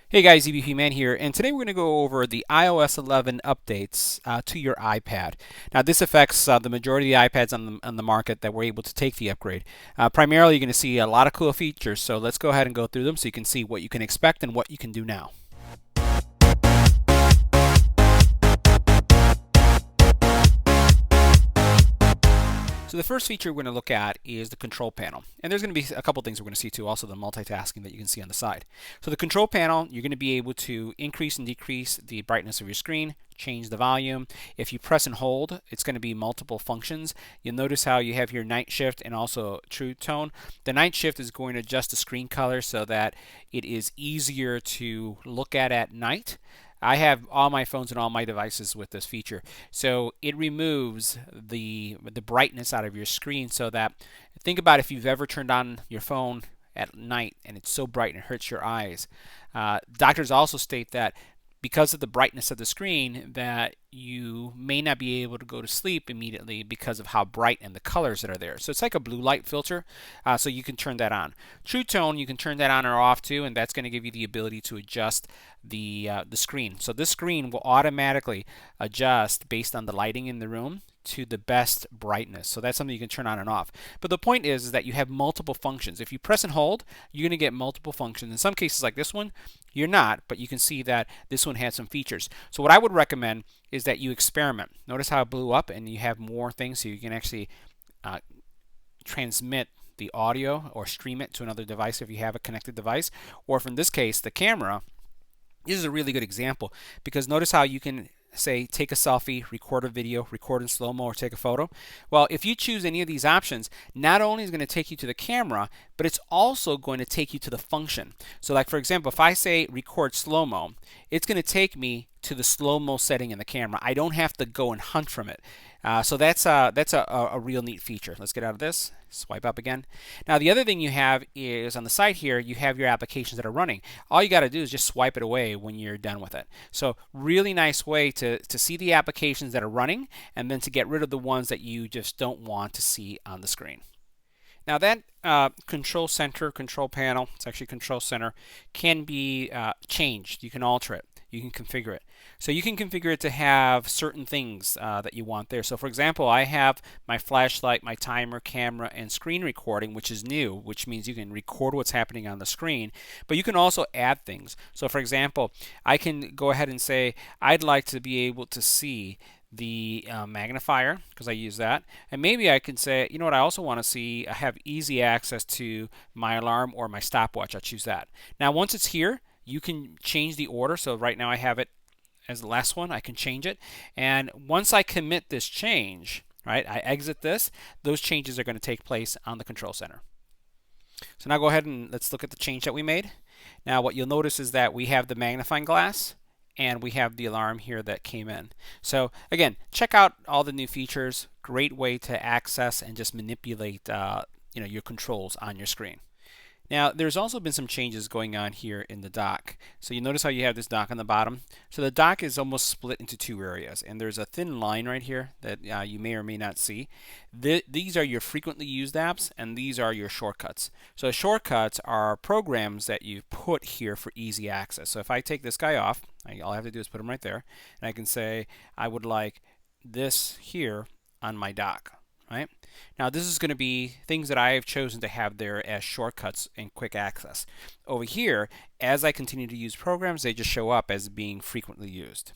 Hey guys, EBPMAN here, and today we're going to go over the iOS 11 updates to your iPad. Now, this affects the majority of the iPads on the market that were able to take the upgrade. Primarily, you're going to see a lot of cool features, so let's go ahead and go through them so you can see what you can expect and what you can do now. So the first feature we're going to look at is the control panel. And there's going to be a couple things we're going to see too, also the multitasking that you can see on the side. So the control panel, you're going to be able to increase and decrease the brightness of your screen, change the volume. If you press and hold, it's going to be multiple functions. You'll notice how you have your night shift and also true tone. The night shift is going to adjust the screen color so that it is easier to look at night. I have all my phones and all my devices with this feature. So it removes the brightness out of your screen so that, think about if you've ever turned on your phone at night and it's so bright and it hurts your eyes. Doctors also state that because of the brightness of the screen that you may not be able to go to sleep immediately because of how bright and the colors that are there. So it's like a blue light filter, so you can turn that on. True tone, you can turn that on or off too, and that's going to give you the ability to adjust the screen. So this screen will automatically adjust based on the lighting in the room to the best brightness. So that's something you can turn on and off. But the point is that you have multiple functions. If you press and hold, you're going to get multiple functions. In some cases like this one, you're not, but you can see that this one has some features. So what I would recommend is that you experiment. Notice how it blew up and you have more things so you can actually transmit the audio or stream it to another device if you have a connected device, or if in this case the camera. This is a really good example because notice how you can say take a selfie, record a video, record in slow-mo, or take a photo. Well, if you choose any of these options, not only is it going to take you to the camera, but it's also going to take you to the function. So like for example, if I say record slow-mo, it's going to take me to the slow-mo setting in the camera. I don't have to go and hunt from it. So that's a real neat feature. Let's get out of this. Swipe up again. Now the other thing you have is on the side here, you have your applications that are running. All you got to do is just swipe it away when you're done with it. So really nice way to see the applications that are running and then to get rid of the ones that you just don't want to see on the screen. Now that control center, control panel, it's actually control center, can be changed. You can alter it. You can configure it. So you can configure it to have certain things that you want there. So for example, I have my flashlight, my timer, camera, and screen recording, which is new, which means you can record what's happening on the screen, but you can also add things. So for example, I can go ahead and say, I'd like to be able to see the magnifier because I use that, and maybe I can say, you know what, I also want to see, I have easy access to my alarm or my stopwatch. I'll choose that. Now once it's here, you can change the order. So right now I have it as the last one. I can change it, and once I commit this change, right, I exit this, those changes are going to take place on the control center. So now go ahead and let's look at the change that we made. Now what you'll notice is that we have the magnifying glass and we have the alarm here that came in. So again, check out all the new features. Great way to access and just manipulate your controls on your screen. Now, there's also been some changes going on here in the dock. So you notice how you have this dock on the bottom. So the dock is almost split into two areas, and there's a thin line right here that you may or may not see. These are your frequently used apps, and these are your shortcuts. So shortcuts are programs that you put here for easy access. So if I take this guy off, all I have to do is put him right there, and I can say I would like this here on my dock. Right? Now this is going to be things that I have chosen to have there as shortcuts and quick access. Over here, as I continue to use programs, they just show up as being frequently used.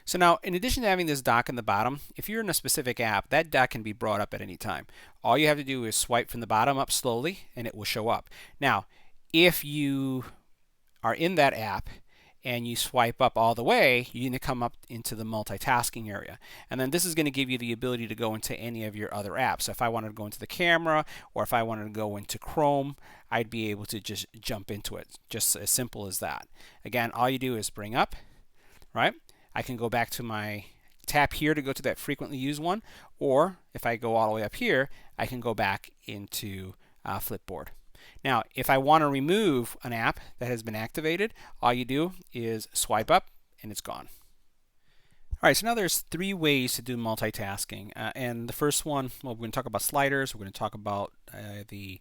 So now, in addition to having this dock in the bottom, if you're in a specific app, that dock can be brought up at any time. All you have to do is swipe from the bottom up slowly, and it will show up. Now, if you are in that app and you swipe up all the way, you're going to come up into the multitasking area. And then this is going to give you the ability to go into any of your other apps. So if I wanted to go into the camera, or if I wanted to go into Chrome, I'd be able to just jump into it. Just as simple as that. Again, all you do is bring up, right? I can go back to my tap here to go to that frequently used one, or if I go all the way up here, I can go back into Flipboard. Now, if I want to remove an app that has been activated, all you do is swipe up and it's gone. All right, so now there's three ways to do multitasking. And the first one, well, we're going to talk about sliders. We're going to talk about the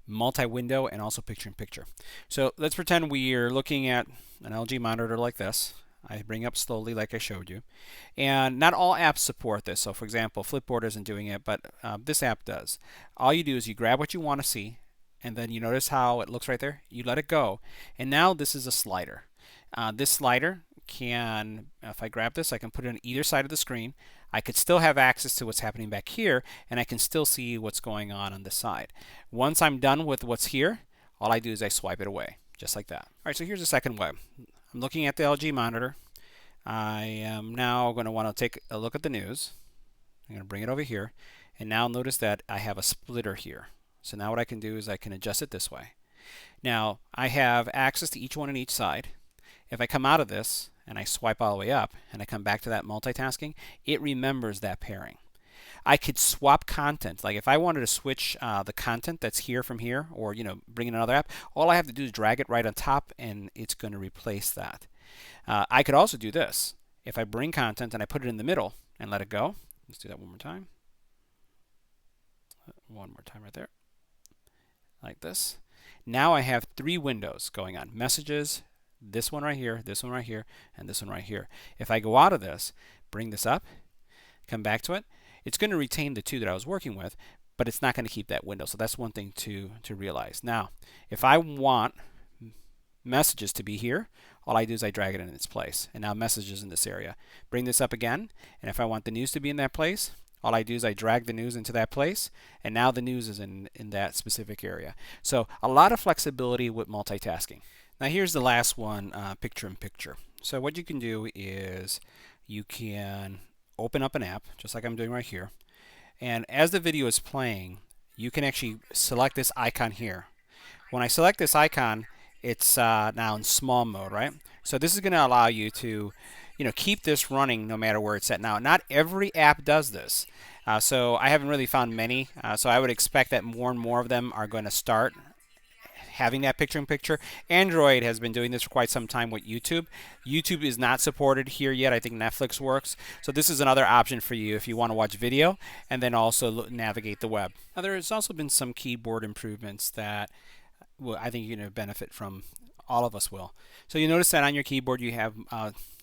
multi-window, and also picture-in-picture. So let's pretend we're looking at an LG monitor like this. I bring up slowly like I showed you. And not all apps support this. So for example, Flipboard isn't doing it, but this app does. All you do is you grab what you want to see, and then you notice how it looks right there. You let it go. And now this is a slider. This slider can, if I grab this, I can put it on either side of the screen. I could still have access to what's happening back here, and I can still see what's going on this side. Once I'm done with what's here, all I do is I swipe it away, just like that. All right, so here's the second way. I'm looking at the LG monitor. I am now going to want to take a look at the news. I'm going to bring it over here, and now notice that I have a splitter here. So now what I can do is I can adjust it this way. Now I have access to each one on each side. If I come out of this and I swipe all the way up and I come back to that multitasking, it remembers that pairing. I could swap content. Like if I wanted to switch the content that's here from here, or bring in another app, all I have to do is drag it right on top and it's going to replace that. I could also do this. If I bring content and I put it in the middle and let it go, let's do that one more time. One more time right there. Like this. Now I have 3 windows going on. Messages, this one right here, this one right here, and this one right here. If I go out of this, bring this up, come back to it, it's going to retain the 2 that I was working with, but it's not going to keep that window. So that's one thing to realize. Now, if I want messages to be here, all I do is I drag it in its place. And now messages in this area. Bring this up again, and if I want the news to be in that place, all I do is I drag the news into that place, and now the news is in that specific area. So a lot of flexibility with multitasking. Now here's the last one, picture-in-picture. So what you can do is you can open up an app, just like I'm doing right here. And as the video is playing, you can actually select this icon here. When I select this icon, it's now in small mode, right? So this is going to allow you to keep this running no matter where it's at. Now, not every app does this. So I haven't really found many. So I would expect that more and more of them are going to start having that picture-in-picture. Android has been doing this for quite some time with YouTube. YouTube is not supported here yet. I think Netflix works. So this is another option for you if you want to watch video and then also navigate the web. Now there has also been some keyboard improvements that I think you're going to benefit from. All of us will. So you notice that on your keyboard you have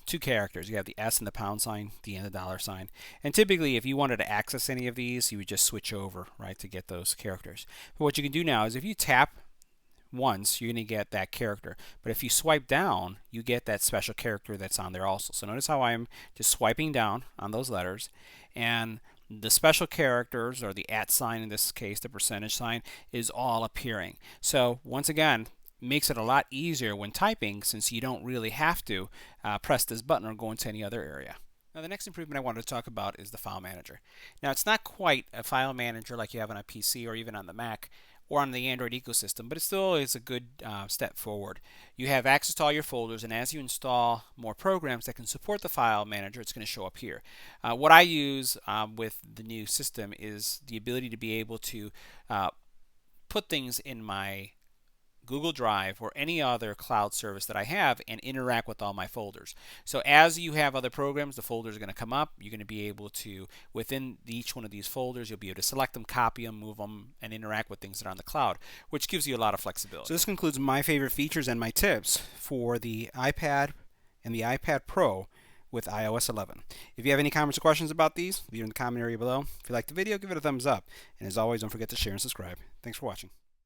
2 characters. You have the S and the pound sign, the and the dollar sign. And typically if you wanted to access any of these, you would just switch over, right, to get those characters. But what you can do now is if you tap once, you're going to get that character. But if you swipe down, you get that special character that's on there also. So notice how I'm just swiping down on those letters, and the special characters, or the @ sign in this case, the percentage sign, is all appearing. So once again, makes it a lot easier when typing, since you don't really have to press this button or go into any other area. Now the next improvement I wanted to talk about is the file manager. Now it's not quite a file manager like you have on a PC or even on the Mac or on the Android ecosystem, but it still is a good step forward. You have access to all your folders, and as you install more programs that can support the file manager, it's going to show up here. What I use with the new system is the ability to be able to put things in my Google Drive or any other cloud service that I have and interact with all my folders. So as you have other programs, the folders are going to come up. You're going to be able to, within each one of these folders, you'll be able to select them, copy them, move them, and interact with things that are on the cloud, which gives you a lot of flexibility. So this concludes my favorite features and my tips for the iPad and the iPad Pro with iOS 11. If you have any comments or questions about these, leave them in the comment area below. If you liked the video, give it a thumbs up. And as always, don't forget to share and subscribe. Thanks for watching.